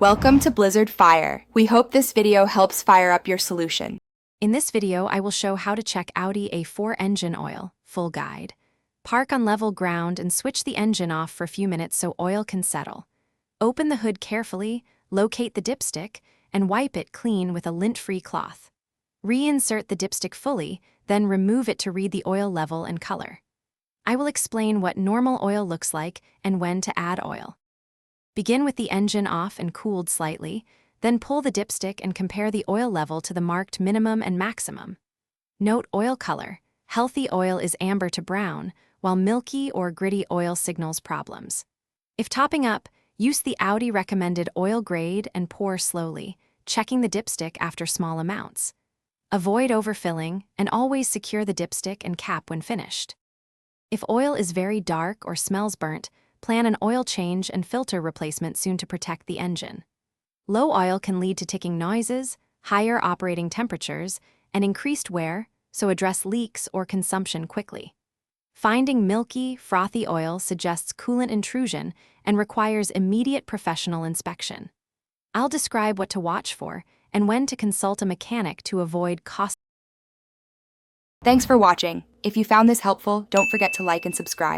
Welcome to Blizzard Fire. We hope this video helps fire up your solution. In this video, I will show how to check Audi A4 engine oil, full guide. Park on level ground and switch the engine off for a few minutes so oil can settle. Open the hood carefully, locate the dipstick, and wipe it clean with a lint-free cloth. Reinsert the dipstick fully, then remove it to read the oil level and color. I will explain what normal oil looks like and when to add oil. Begin with the engine off and cooled slightly, then pull the dipstick and compare the oil level to the marked minimum and maximum. Note oil color. Healthy oil is amber to brown, while milky or gritty oil signals problems. If topping up, use the Audi recommended oil grade and pour slowly, checking the dipstick after small amounts. Avoid overfilling and always secure the dipstick and cap when finished. If oil is very dark or smells burnt, plan an oil change and filter replacement soon to protect the engine. Low oil can lead to ticking noises, higher operating temperatures, and increased wear, so address leaks or consumption quickly. Finding milky, frothy oil suggests coolant intrusion and requires immediate professional inspection. I'll describe what to watch for and when to consult a mechanic to avoid costly. Thanks for watching. If you found this helpful, don't forget to like and subscribe.